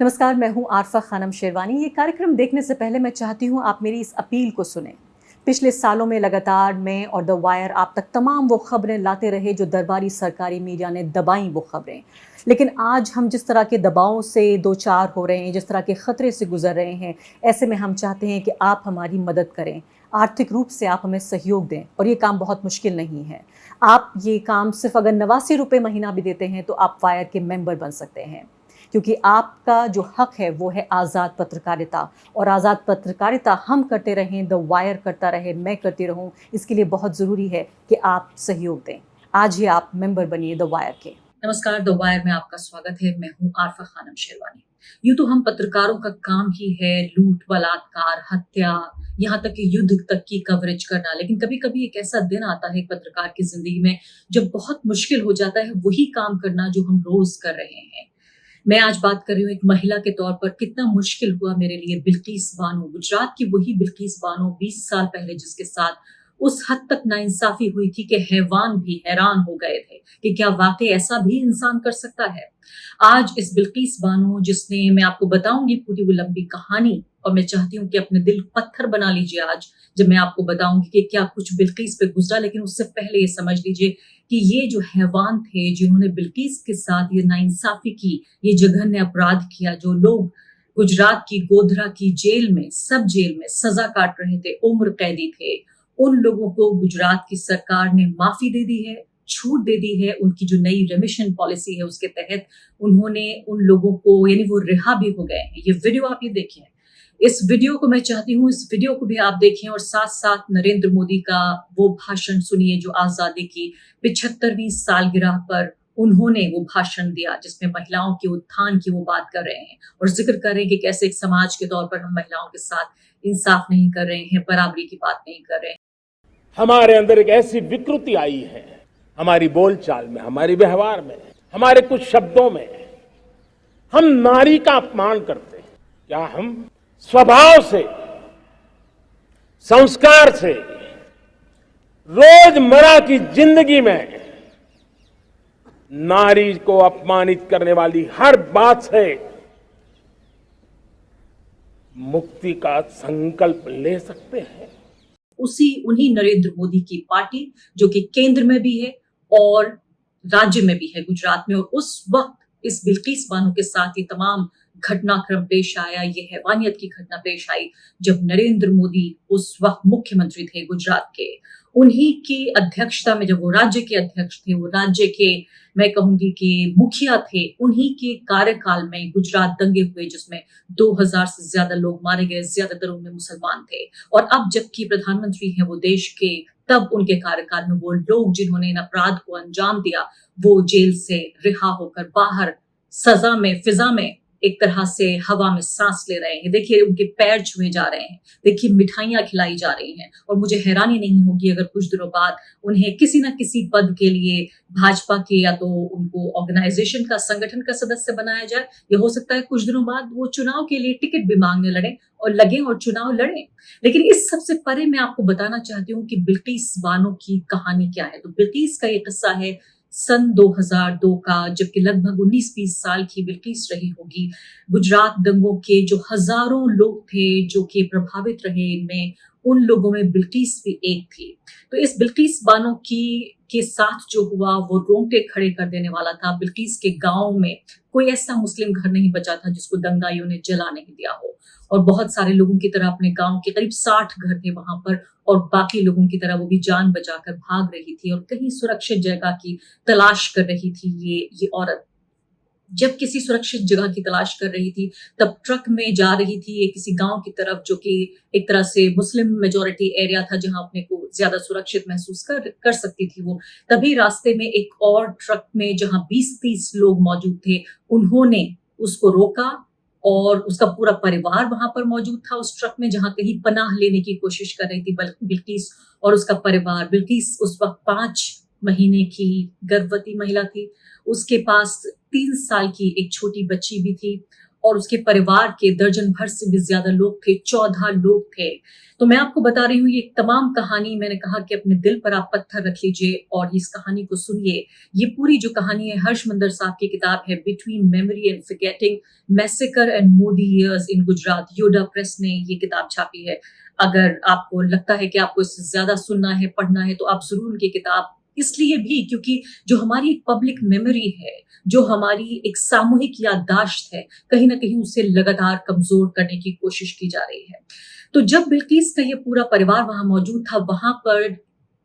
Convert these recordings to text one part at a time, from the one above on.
नमस्कार, मैं हूं आरफा खानम शेरवानी। ये कार्यक्रम देखने से पहले मैं चाहती हूं आप मेरी इस अपील को सुनें। पिछले सालों में लगातार मैं और द वायर आप तक तमाम वो खबरें लाते रहे जो दरबारी सरकारी मीडिया ने दबाई वो खबरें। लेकिन आज हम जिस तरह के दबावों से दो चार हो रहे हैं, जिस तरह के खतरे से गुजर रहे हैं, ऐसे में हम चाहते हैं कि आप हमारी मदद करें, आर्थिक रूप से आप हमें सहयोग दें। और ये काम बहुत मुश्किल नहीं है। आप ये काम सिर्फ अगर 89 रुपये महीना भी देते हैं तो आप वायर के मेंबर बन सकते हैं, क्योंकि आपका जो हक है वो है आज़ाद पत्रकारिता। और आज़ाद पत्रकारिता हम करते रहें, द वायर करता रहे, मैं करती रहूं, इसके लिए बहुत ज़रूरी है कि आप सहयोग दें। आज ही आप मेंबर बनिए द वायर के। नमस्कार, द वायर में आपका स्वागत है। मैं हूं आरफा खानम शेरवानी। यूं तो हम पत्रकारों का काम ही है लूट, बलात्कार, हत्या, यहाँ तक कि युद्ध तक की कवरेज करना। लेकिन कभी कभी एक ऐसा दिन आता है पत्रकार की जिंदगी में जब बहुत मुश्किल हो जाता है वही काम करना जो हम रोज कर रहे हैं। मैं आज बात कर रही हूँ एक महिला के तौर पर कितना मुश्किल हुआ मेरे लिए। बिल्किस बानो, गुजरात की वही बिल्किस बानो 20 साल पहले जिसके साथ उस हद तक नाइंसाफी हुई थी कि हैवान भी हैरान हो गए थे कि क्या वाकई ऐसा भी इंसान कर सकता है। आज इस बिल्किस बानो, जिसने, मैं आपको बताऊंगी पूरी वो लंबी कहानी, और मैं चाहती हूँ कि अपने दिल पत्थर बना लीजिए आज जब मैं आपको बताऊंगी कि क्या कुछ बिल्किस पे गुजरा। लेकिन उससे पहले ये समझ लीजिए कि ये जो हैवान थे जिन्होंने बिल्किस के साथ ये नाइंसाफी की, ये जघन्य अपराध किया, जो लोग गुजरात की गोधरा की जेल में, सब जेल में सजा काट रहे थे, उम्र कैदी थे, उन लोगों को गुजरात की सरकार ने माफी दे दी है, छूट दे दी है। उनकी जो नई रेमिशन पॉलिसी है उसके तहत उन्होंने उन लोगों को, यानी वो रिहा भी हो गए हैं। ये वीडियो आप ये देखिए, इस वीडियो को मैं चाहती हूँ, इस वीडियो को भी आप देखें और साथ साथ नरेंद्र मोदी का वो भाषण सुनिए जो आजादी की 75वीं सालगिरह पर उन्होंने वो भाषण दिया, जिसमें महिलाओं के उत्थान की वो बात कर रहे हैं और जिक्र कर रहे हैं कि कैसे एक समाज के तौर पर हम महिलाओं के साथ इंसाफ नहीं कर रहे हैं, बराबरी की बात नहीं कर रहे हैं। हमारे अंदर एक ऐसी विकृति आई है, हमारी बोलचाल में, हमारे व्यवहार में, हमारे कुछ शब्दों में। हम नारी का अपमान करते हैं। क्या हम स्वभाव से, संस्कार से, रोजमर्रा की जिंदगी में नारी को अपमानित करने वाली हर बात से मुक्ति का संकल्प ले सकते हैं? उन्हीं नरेंद्र मोदी की पार्टी जो कि केंद्र में भी है और राज्य में भी है, गुजरात में। और उस वक्त इस बिल्किस बानो के साथ ये तमाम घटनाक्रम पेश आया, ये हैवानियत की घटना पेश आई जब नरेंद्र मोदी उस वक्त मुख्यमंत्री थे गुजरात के। उन्हीं की अध्यक्षता में, जब वो राज्य के अध्यक्ष थे, वो राज्य के, मैं कहूंगी कि मुखिया थे, उन्हीं के कार्यकाल में गुजरात दंगे हुए जिसमें 2000 से ज्यादा लोग मारे गए, ज्यादातर उनमें मुसलमान थे। और अब जबकि प्रधानमंत्री हैं वो देश के, तब उनके कार्यकाल में वो लोग जिन्होंने इन अपराध को अंजाम दिया वो जेल से रिहा होकर बाहर सजा में, फिजा में, एक तरह से हवा में सांस ले रहे हैं। देखिए उनके पैर छुए जा रहे हैं, देखिए मिठाइयां खिलाई जा रही हैं। और मुझे हैरानी नहीं होगी अगर कुछ दिनों बाद उन्हें किसी न किसी पद के लिए भाजपा के, या तो उनको ऑर्गेनाइजेशन का, संगठन का सदस्य बनाया जाए, या हो सकता है कुछ दिनों बाद वो चुनाव के लिए टिकट भी मांगने लगे और चुनाव लड़े। लेकिन इस सबसे परे मैं आपको बताना चाहती हूँ कि बिल्किस बानो की कहानी क्या है। तो बिल्किस का ये किस्सा है सन 2002 का, जबकि लगभग 19-20 साल की बिल्किस रही होगी। गुजरात दंगों के जो हजारों लोग थे जो कि प्रभावित रहे इनमें, उन लोगों में बिल्किस भी एक थी। तो इस बिल्किस बानो की के साथ जो हुआ वो रोंगटे खड़े कर देने वाला था। बिल्किस के गांव में कोई ऐसा मुस्लिम घर नहीं बचा था जिसको दंगाइयों ने जला नहीं दिया हो। और बहुत सारे लोगों की तरह अपने गांव के करीब 60 घर थे वहां पर, और बाकी लोगों की तरह वो भी जान बचाकर भाग रही थी और कहीं सुरक्षित जगह की तलाश कर रही थी। ये औरत जब किसी सुरक्षित जगह की तलाश कर रही थी तब ट्रक में जा रही थी ये किसी गांव की तरफ, जो कि एक तरह से मुस्लिम मेजोरिटी एरिया था जहां अपने को ज्यादा सुरक्षित महसूस कर सकती थी वो। तभी रास्ते में एक और ट्रक में जहां 20-30 लोग मौजूद थे, उन्होंने उसको रोका और उसका पूरा परिवार वहां पर मौजूद था उस ट्रक में, जहां कहीं पनाह लेने की कोशिश कर रही थी बिल्किस और उसका परिवार। बिल्किस उस वक्त 5 महीने की गर्भवती महिला थी, उसके पास 3 साल की एक छोटी बच्ची भी थी और उसके परिवार के दर्जन भर से भी ज्यादा लोग थे, 14 लोग थे। तो मैं आपको बता रही हूँ ये तमाम कहानी, मैंने कहा कि अपने दिल पर आप पत्थर रख लीजिए और इस कहानी को सुनिए। ये पूरी जो कहानी है हर्षमंदर साहब की किताब है between memory and forgetting, massacre and Modi years in Gujarat. योडा press ने ये किताब छापी है। अगर आपको लगता है कि आपको इससे ज्यादा सुनना है, पढ़ना है, तो आप जरूर उनकी किताब, इसलिए भी क्योंकि जो हमारी एक पब्लिक मेमोरी है, जो हमारी एक सामूहिक याददाश्त है, कहीं ना कहीं उसे लगातार कमजोर करने की कोशिश की जा रही है। तो जब बिल्किस का ये पूरा परिवार वहां मौजूद था, वहां पर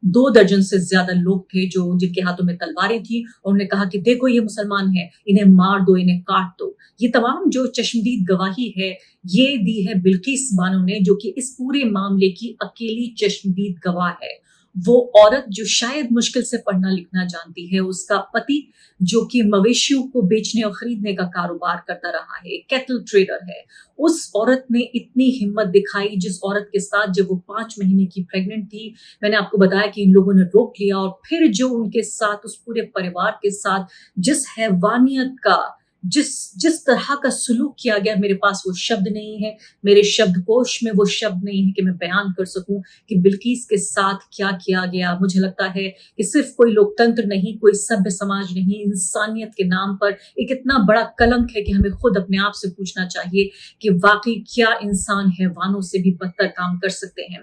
2 दर्जन से ज्यादा लोग थे जो जिनके हाथों में तलवारें थी और उन्होंने कहा कि देखो ये मुसलमान हैं, इन्हें मार दो, इन्हें काट दो। ये तमाम जो चश्मदीद गवाही है ये दी है बिल्किस बानो ने, जो कि इस पूरे मामले की अकेली चश्मदीद गवाह है। वो औरत जो शायद मुश्किल से पढ़ना लिखना जानती है, उसका पति जो कि मवेशियों को बेचने और खरीदने का कारोबार करता रहा है, कैटल ट्रेडर है, उस औरत ने इतनी हिम्मत दिखाई, जिस औरत के साथ जब वो 5 महीने की प्रेग्नेंट थी, मैंने आपको बताया कि इन लोगों ने रोक लिया और फिर जो उनके साथ, उस पूरे परिवार के साथ जिस हैवानियत का, जिस तरह का सुलूक किया गया, मेरे पास वो शब्द नहीं है, मेरे शब्दकोश में वो शब्द नहीं है कि मैं बयान कर सकूं कि बिल्किस के साथ क्या किया गया। मुझे लगता है कि सिर्फ कोई लोकतंत्र नहीं, कोई सभ्य समाज नहीं, इंसानियत के नाम पर एक इतना बड़ा कलंक है कि हमें खुद अपने आप से पूछना चाहिए कि वाकई क्या इंसान हैवानों से भी बदतर काम कर सकते हैं।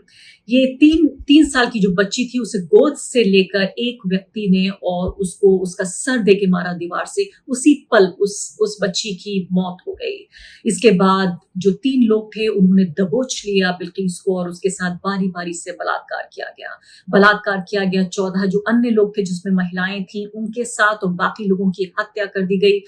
ये तीन साल की जो बच्ची थी, उसे गोद से लेकर एक व्यक्ति ने और उसको उसका सर दे के मारा दीवार से, उसी पल उस बच्ची की मौत हो गई। इसके बाद जो 3 लोग थे उन्होंने दबोच लिया बिल्किस को और उसके साथ बारी बारी से बलात्कार किया गया। 14 जो अन्य लोग थे जिसमें महिलाएं थी उनके साथ और बाकी लोगों की हत्या कर दी गई।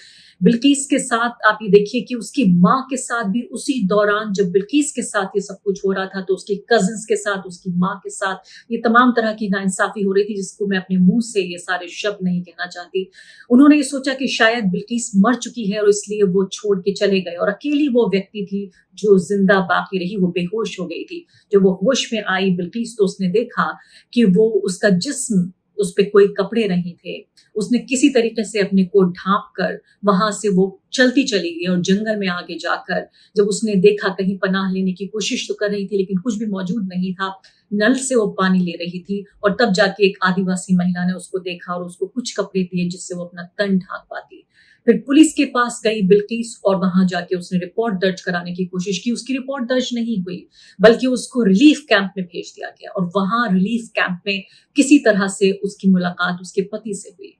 बिल्किस के साथ आप ये देखिए कि उसकी माँ के साथ भी उसी दौरान जब बिल्किस के साथ ये सब कुछ हो रहा था, तो उसके कजिन्स के साथ, उसकी माँ के साथ ये तमाम तरह की नाइंसाफी हो रही थी, जिसको मैं अपने मुंह से ये सारे शब्द नहीं कहना चाहती। उन्होंने ये सोचा कि शायद बिल्किस मर चुकी है और इसलिए वो छोड़ के चले गए और अकेली वो व्यक्ति थी जो जिंदा बाकी रही। वो बेहोश हो गई थी। जब वो होश में आई बिल्किस, तो उसने देखा कि वो, उसका जिस्म, उस पे कोई कपड़े नहीं थे। उसने किसी तरीके से अपने को ढांप कर वहां से वो चलती चली गई और जंगल में आगे जाकर जब उसने देखा, कहीं पनाह लेने की कोशिश तो कर रही थी लेकिन कुछ भी मौजूद नहीं था। नल से वो पानी ले रही थी और तब जाके एक आदिवासी महिला ने उसको देखा और उसको कुछ कपड़े दिए जिससे वो अपना तन ढांक पाती। फिर पुलिस के पास गई बिल्किस और वहां जाके उसने रिपोर्ट दर्ज कराने की कोशिश की। उसकी रिपोर्ट दर्ज नहीं हुई, बल्कि उसको रिलीफ कैंप में भेज दिया गया और वहां रिलीफ कैंप में किसी तरह से उसकी मुलाकात उसके पति से हुई।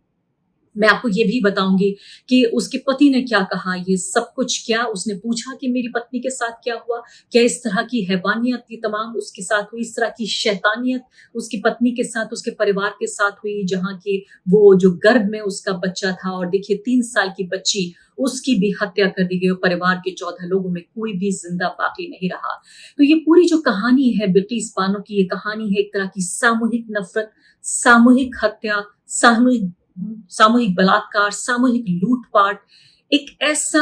मैं आपको ये भी बताऊंगी कि उसके पति ने क्या कहा, ये सब कुछ क्या उसने पूछा कि मेरी पत्नी के साथ क्या हुआ, क्या इस तरह की हैवानियत ये तमाम उसके साथ हुई, इस तरह की शैतानियत उसकी पत्नी के साथ, उसके परिवार के साथ हुई, जहां की वो जो गर्भ में उसका बच्चा था और देखिए 3 साल की बच्ची, उसकी भी हत्या कर दी गई और परिवार के 14 लोगों में कोई भी जिंदा बाकी नहीं रहा। तो ये पूरी जो कहानी है बिल्किस बानो की, ये कहानी है एक तरह की सामूहिक नफरत, सामूहिक हत्या, सामूहिक बलात्कार, सामूहिक लूटपाट, एक ऐसा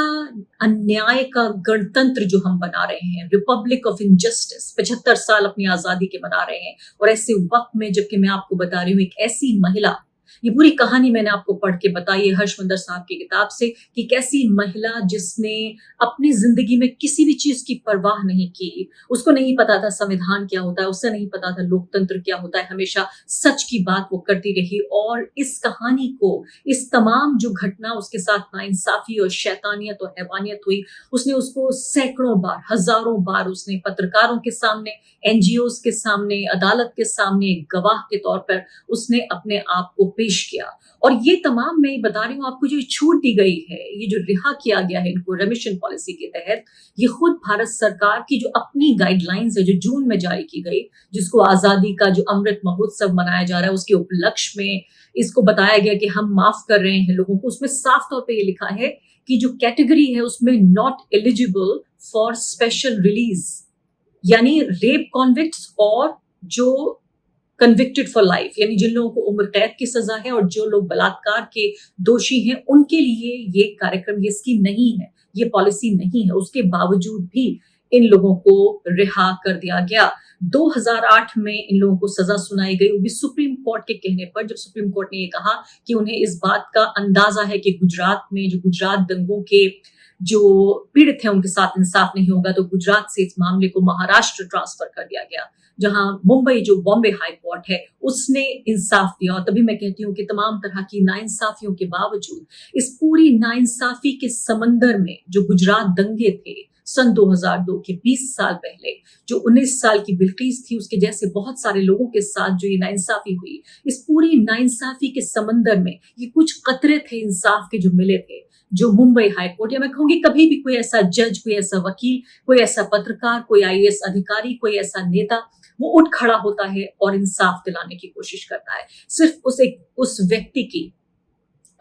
अन्याय का गणतंत्र जो हम बना रहे हैं, रिपब्लिक ऑफ इनजस्टिस, 75 साल अपनी आजादी के बना रहे हैं। और ऐसे वक्त में जबकि मैं आपको बता रही हूँ एक ऐसी महिला, ये पूरी कहानी मैंने आपको पढ़ के बताई है हर्षमंदर साहब की किताब से, कि कैसी महिला जिसने अपनी जिंदगी में किसी भी चीज की परवाह नहीं की, उसको नहीं पता था संविधान क्या होता है, उसे नहीं पता था लोकतंत्र क्या होता है, हमेशा सच की बात वो करती रही। और इस कहानी को, इस तमाम जो घटना उसके साथ नाइंसाफी और शैतानियत और हैवानियत हुई, उसने उसको सैकड़ों बार, हजारों बार उसने पत्रकारों के सामने, एनजीओज के सामने, अदालत के सामने एक गवाह के तौर पर उसने अपने आप को पेश किया। और ये तमाम मैं बता रही हूँ आपको, जो छूट दी गई है, ये जो रिहा किया गया है इनको रेमिशन पॉलिसी के तहत, ये खुद भारत सरकार की जो अपनी गाइडलाइंस है जो जून में जारी की गई, जिसको आजादी का जो अमृत महोत्सव मनाया जा रहा है उसके उपलक्ष्य में इसको बताया गया कि हम माफ कर रहे हैं लोगों को। उसमें साफ तौर पे ये लिखा है कि जो कैटेगरी है उसमें not eligible for special release, यानी रेप कॉन्विक्ट्स और जो कन्विक्टेड फॉर लाइफ, यानी जिन लोगों को उम्र कैद की सजा है और जो लोग बलात्कार के दोषी हैं, उनके लिए ये कार्यक्रम, ये स्कीम नहीं है, ये पॉलिसी नहीं है। उसके बावजूद भी इन लोगों को रिहा कर दिया गया। 2008 में इन लोगों को सजा सुनाई गई, वो भी सुप्रीम कोर्ट के कहने पर, जब सुप्रीम कोर्ट ने ये कहा कि उन्हें इस बात का अंदाजा है कि गुजरात में जो गुजरात दंगों के जो पीड़ित हैं उनके साथ इंसाफ नहीं होगा तो गुजरात से इस मामले को महाराष्ट्र ट्रांसफर कर दिया गया, जहां मुंबई जो बॉम्बे हाई कोर्ट है उसने इंसाफ दिया। और तभी मैं कहती हूँ कि तमाम तरह की नाइंसाफियों के बावजूद इस पूरी नाइंसाफी के समंदर में जो गुजरात दंगे थे सन 2002 के 20 साल पहले, जो 19 साल की बिल्किस थी उसके जैसे बहुत सारे लोगों के साथ जो ये नाइंसाफी हुई, इस पूरी नाइंसाफी के समंदर में ये कुछ कतरे थे इंसाफ के जो मिले थे, जो मुंबई हाई कोर्ट, या मैं कहूंगी कभी भी कोई ऐसा जज, कोई ऐसा वकील, कोई ऐसा पत्रकार, कोई आईएएस अधिकारी, कोई ऐसा नेता वो उठ खड़ा होता है और इंसाफ दिलाने की कोशिश करता है। सिर्फ उस व्यक्ति की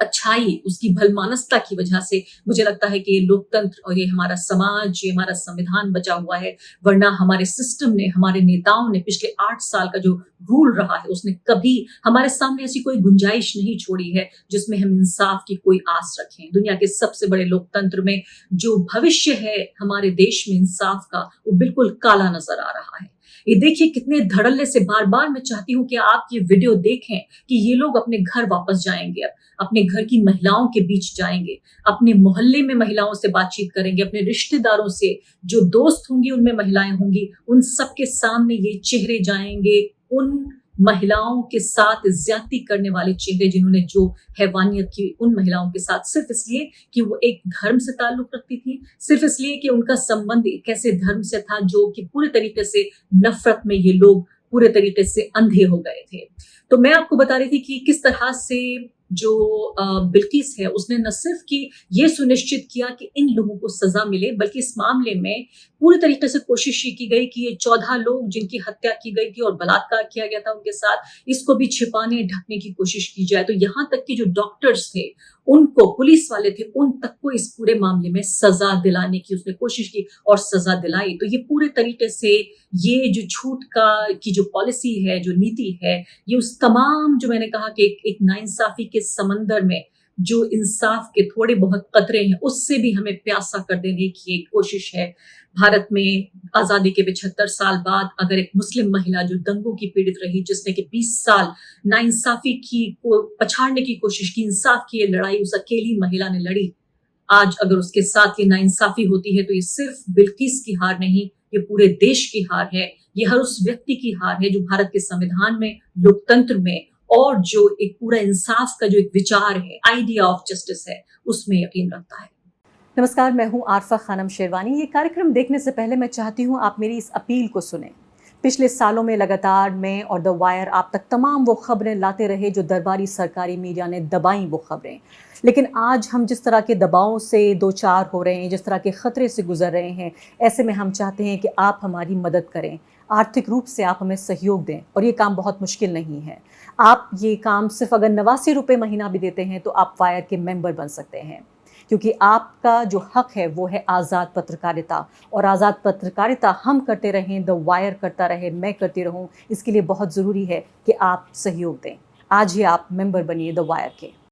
अच्छाई, उसकी भलमानसता की वजह से मुझे लगता है कि ये लोकतंत्र और ये हमारा समाज, ये हमारा संविधान बचा हुआ है। वरना हमारे सिस्टम ने, हमारे नेताओं ने पिछले 8 साल का जो रूल रहा है उसने कभी हमारे सामने ऐसी कोई गुंजाइश नहीं छोड़ी है जिसमें हम इंसाफ की कोई आस रखें। दुनिया के सबसे बड़े लोकतंत्र में जो भविष्य है हमारे देश में इंसाफ का, वो बिल्कुल काला नजर आ रहा है। ये देखिए कितने धड़ल्ले से बार बार मैं चाहती हूं कि आप ये वीडियो देखें कि ये लोग अपने घर वापस जाएंगे, अपने घर की महिलाओं के बीच जाएंगे, अपने मोहल्ले में महिलाओं से बातचीत करेंगे, अपने रिश्तेदारों से, जो दोस्त होंगी उनमें महिलाएं होंगी, उन सबके सामने ये चेहरे जाएंगे, उन महिलाओं के साथ ज्यादती करने वाले चेहरे जिन्होंने जो हैवानियत की उन महिलाओं के साथ, सिर्फ इसलिए कि वो एक धर्म से ताल्लुक रखती थी, सिर्फ इसलिए कि उनका संबंध एक ऐसे धर्म से था जो कि पूरे तरीके से नफरत में ये लोग पूरे तरीके से अंधे हो गए थे। तो मैं आपको बता रही थी कि किस तरह से जो बिल्किस है उसने न सिर्फ कि ये सुनिश्चित किया कि इन लोगों को सजा मिले, बल्कि इस मामले में पूरी तरीके से कोशिश ये की गई कि ये 14 लोग जिनकी हत्या की गई थी और बलात्कार किया गया था उनके साथ, इसको भी छिपाने ढकने की कोशिश की जाए। तो यहाँ तक कि जो डॉक्टर्स थे उनको, पुलिस वाले थे, उन तक को इस पूरे मामले में सजा दिलाने की उसने कोशिश की और सजा दिलाई। तो ये पूरे तरीके से ये जो छूट की जो पॉलिसी है, जो नीति है, ये उस तमाम जो मैंने कहा कि एक नाइंसाफी के समंदर में जो इंसाफ के थोड़े बहुत कतरे हैं उससे भी हमें प्यासा कर देने की एक कोशिश है। भारत में आजादी के 75 साल बाद अगर एक मुस्लिम महिला जो दंगों की पीड़ित रही, जिसने कि 20 साल नाइंसाफी की को पछाड़ने की कोशिश की, इंसाफ की ये लड़ाई उस अकेली महिला ने लड़ी, आज अगर उसके साथ ये नाइंसाफी होती है तो ये सिर्फ बिल्किस की हार नहीं, ये पूरे देश की हार है, ये हर उस व्यक्ति की हार है जो भारत के संविधान में, लोकतंत्र में और जो एक पूरा इंसाफ का जो एक विचार है, आइडिया ऑफ जस्टिस है, उसमें यकीन रखता है। नमस्कार, मैं हूं आरफा खानम शेरवानी। ये कार्यक्रम देखने से पहले मैं चाहती हूं आप मेरी इस अपील को सुने। पिछले सालों में लगातार मैं और द वायर आप तक तमाम वो खबरें लाते रहे जो दरबारी सरकारी मीडिया ने दबाई वो खबरें, लेकिन आज हम जिस तरह के दबावों से दो चार हो रहे हैं, जिस तरह के ख़तरे से गुजर रहे हैं, ऐसे में हम चाहते हैं कि आप हमारी मदद करें, आर्थिक रूप से आप हमें सहयोग दें। और ये काम बहुत मुश्किल नहीं है। आप ये काम सिर्फ अगर 89 रुपये महीना भी देते हैं तो आप वायर के मेंबर बन सकते हैं, क्योंकि आपका जो हक है वो है आज़ाद पत्रकारिता, और आज़ाद पत्रकारिता हम करते रहें, द वायर करता रहे, मैं करती रहूं, इसके लिए बहुत ज़रूरी है कि आप सहयोग दें। आज ही आप मेंबर बनिए द वायर के।